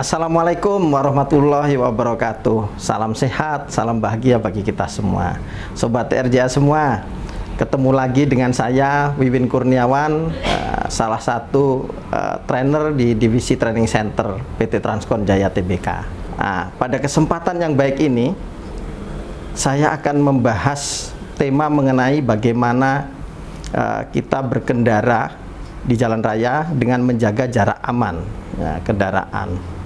Assalamualaikum warahmatullahi wabarakatuh. Salam sehat, salam bahagia bagi kita semua. Sobat TRJA semua, ketemu lagi dengan saya Wiwin Kurniawan, salah satu trainer di Divisi Training Center PT Transkon Jaya Tbk. Nah, pada kesempatan yang baik ini, saya akan membahas tema mengenai bagaimana kita berkendara di jalan raya dengan menjaga jarak aman kendaraan.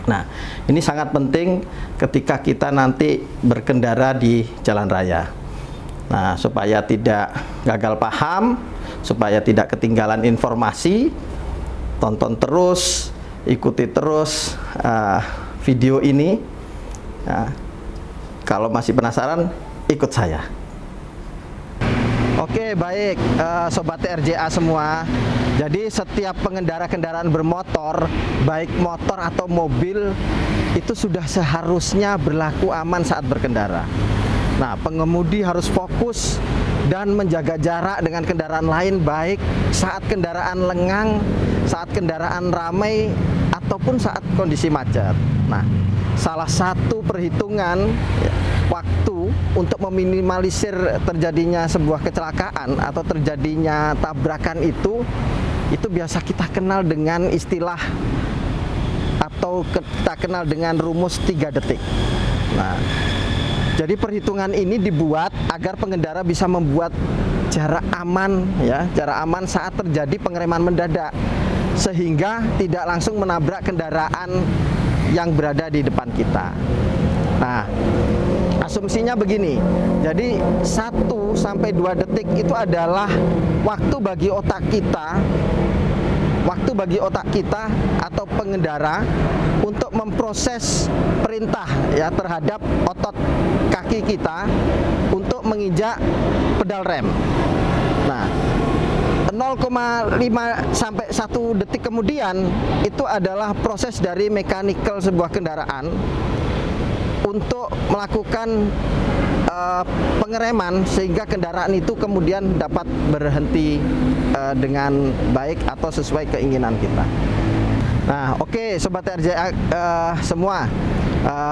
Nah, ini sangat penting ketika kita nanti berkendara di jalan raya. Nah, supaya tidak gagal paham, supaya tidak ketinggalan informasi, tonton terus, ikuti terus video ini. Nah, kalau masih penasaran, ikut saya. Oke, baik, Sobat TRJA semua. Jadi setiap pengendara kendaraan bermotor, baik motor atau mobil, itu sudah seharusnya berlaku aman saat berkendara. Nah, pengemudi harus fokus dan menjaga jarak dengan kendaraan lain, baik saat kendaraan lengang, saat kendaraan ramai, ataupun saat kondisi macet. Nah, salah satu perhitungan waktu untuk meminimalisir terjadinya sebuah kecelakaan atau terjadinya tabrakan itu biasa kita kenal dengan istilah atau kita kenal dengan rumus 3 detik. Nah, jadi perhitungan ini dibuat agar pengendara bisa membuat jarak aman, jarak aman saat terjadi pengereman mendadak, sehingga tidak langsung menabrak kendaraan yang berada di depan kita. Nah, asumsinya begini, jadi 1-2 detik itu adalah waktu bagi otak kita atau pengendara untuk memproses perintah terhadap otot kaki kita untuk menginjak pedal rem. Nah, 0,5 sampai 1 detik kemudian itu adalah proses dari mekanikal sebuah kendaraan untuk melakukan pengereman sehingga kendaraan itu kemudian dapat berhenti dengan baik atau sesuai keinginan kita. Nah, oke, Sobat TRJA semua,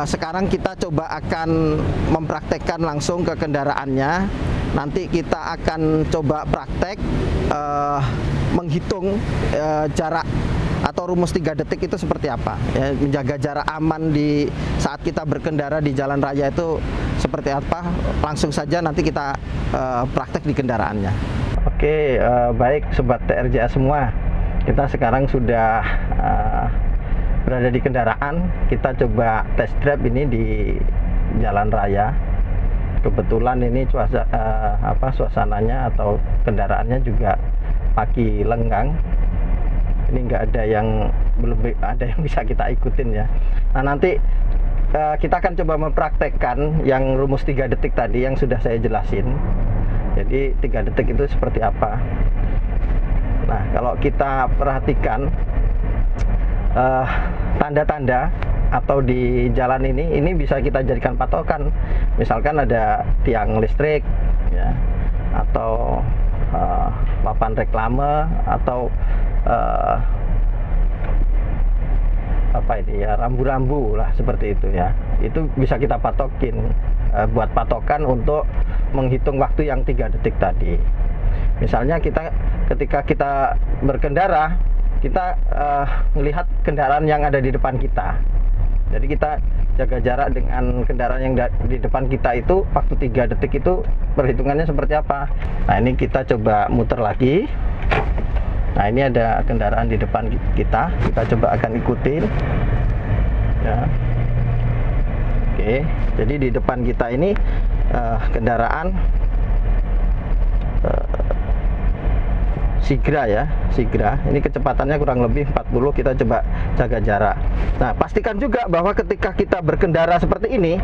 sekarang kita coba akan mempraktekkan langsung ke kendaraannya. Nanti kita akan coba praktek menghitung jarak atau rumus 3 detik itu seperti apa, menjaga jarak aman di saat kita berkendara di jalan raya itu seperti apa. Langsung saja nanti kita praktek di kendaraannya. Oke, baik Sobat TRJA semua, kita sekarang sudah berada di kendaraan. Kita coba test drive ini di jalan raya. Kebetulan ini suasananya atau kendaraannya juga lagi lenggang. Ini nggak ada yang bisa kita ikutin ya. Nah, nanti kita akan coba mempraktekkan yang rumus 3 detik tadi yang sudah saya jelasin. Jadi 3 detik itu seperti apa. Nah, kalau kita perhatikan tanda-tanda atau di jalan ini bisa kita jadikan patokan. Misalkan ada tiang listrik atau papan reklame atau rambu-rambu lah, seperti itu ya. Itu bisa kita patokin, buat patokan untuk menghitung waktu yang 3 detik tadi. Misalnya ketika kita berkendara, kita melihat kendaraan yang ada di depan kita. Jadi kita jaga jarak dengan kendaraan yang di depan kita itu waktu 3 detik itu perhitungannya seperti apa. Nah, ini kita coba muter lagi. Nah, ini ada kendaraan di depan kita coba akan ikutin ya. Oke, jadi di depan kita ini kendaraan Sigra. Ini kecepatannya kurang lebih 40, kita coba jaga jarak. Nah, pastikan juga bahwa ketika kita berkendara seperti ini,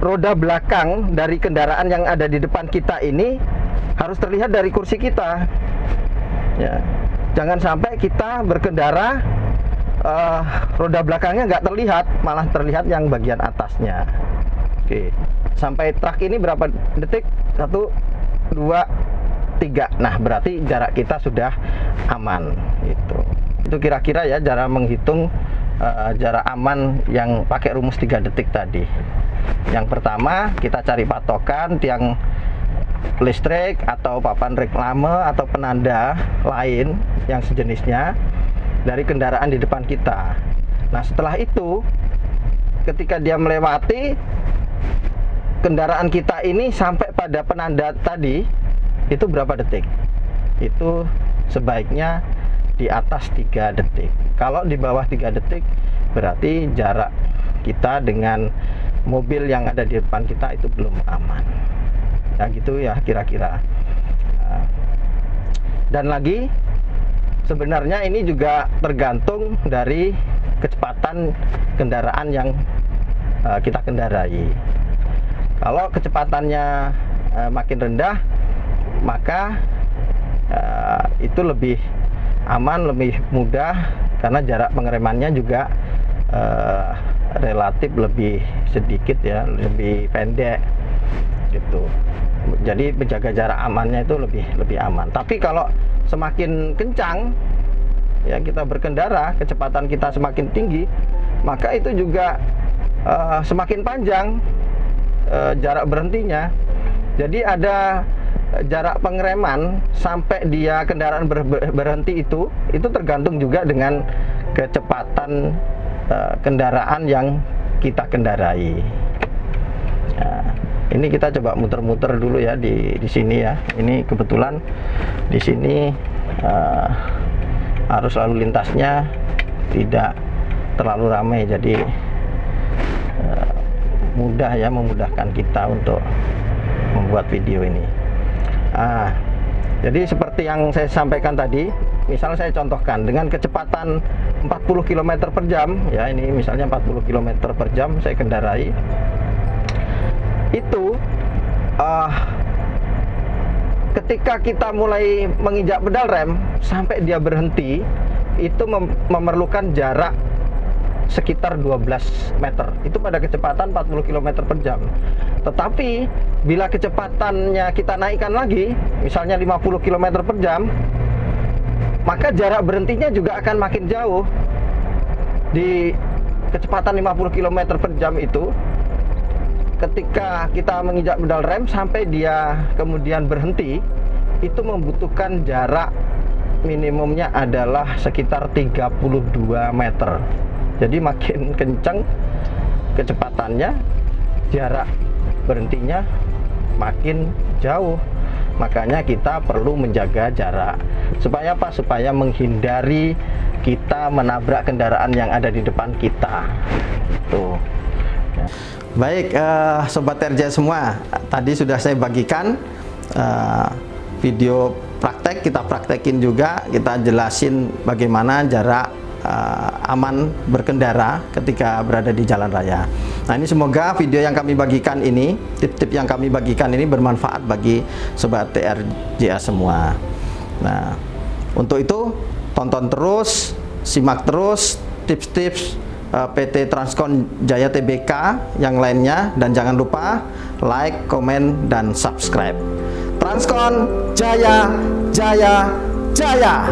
roda belakang dari kendaraan yang ada di depan kita ini harus terlihat dari kursi kita. Ya, jangan sampai kita berkendara roda belakangnya nggak terlihat, malah terlihat yang bagian atasnya. Oke, sampai truk ini berapa detik? 1, 2, 3. Nah, berarti jarak kita sudah aman. Itu kira-kira ya cara menghitung jarak aman yang pakai rumus 3 detik tadi. Yang pertama, kita cari patokan tiang listrik atau papan reklame atau penanda lain yang sejenisnya dari kendaraan di depan kita. Nah, setelah itu ketika dia melewati kendaraan kita ini sampai pada penanda tadi, itu berapa detik? Itu sebaiknya di atas 3 detik. Kalau di bawah 3 detik berarti jarak kita dengan mobil yang ada di depan kita itu belum aman. Ya gitu ya kira-kira. Dan lagi sebenarnya ini juga tergantung dari kecepatan kendaraan yang kita kendarai. Kalau kecepatannya makin rendah, maka itu lebih aman, lebih mudah karena jarak pengeremannya juga relatif lebih sedikit ya, lebih pendek gitu. Jadi menjaga jarak amannya itu lebih aman. Tapi kalau semakin kencang ya kita berkendara, kecepatan kita semakin tinggi, maka itu juga semakin panjang jarak berhentinya. Jadi ada jarak pengereman sampai dia kendaraan berhenti itu tergantung juga dengan kecepatan kendaraan yang kita kendarai. Nah, ini kita coba muter-muter dulu ya di sini ya. Ini kebetulan di sini arus lalu lintasnya tidak terlalu ramai, jadi mudah ya, memudahkan kita untuk membuat video ini. Jadi seperti yang saya sampaikan tadi, misalnya saya contohkan dengan kecepatan 40 km per jam ya, ini misalnya 40 km per jam saya kendarai, itu ketika kita mulai menginjak pedal rem sampai dia berhenti itu memerlukan jarak sekitar 12 meter, itu pada kecepatan 40 km per jam. Tetapi bila kecepatannya kita naikkan lagi, misalnya 50 km per jam, maka jarak berhentinya juga akan makin jauh. Di kecepatan 50 km per jam itu, ketika kita menginjak pedal rem sampai dia kemudian berhenti, itu membutuhkan jarak minimumnya adalah sekitar 32 meter. Jadi makin kencang kecepatannya, jarak berhentinya makin jauh. Makanya kita perlu menjaga jarak. Supaya apa? Supaya menghindari kita menabrak kendaraan yang ada di depan kita. Tuh. Baik, Sobat RJ semua, tadi sudah saya bagikan video praktek, kita praktekin juga, kita jelasin bagaimana jarak aman berkendara ketika berada di jalan raya. Nah, ini semoga video yang kami bagikan ini, tip-tip yang kami bagikan ini bermanfaat bagi Sobat TRJA semua. Nah, untuk itu tonton terus, simak terus tips-tips PT Transkon Jaya Tbk yang lainnya, dan jangan lupa like, komen, dan subscribe. Transkon Jaya, Jaya, Jaya.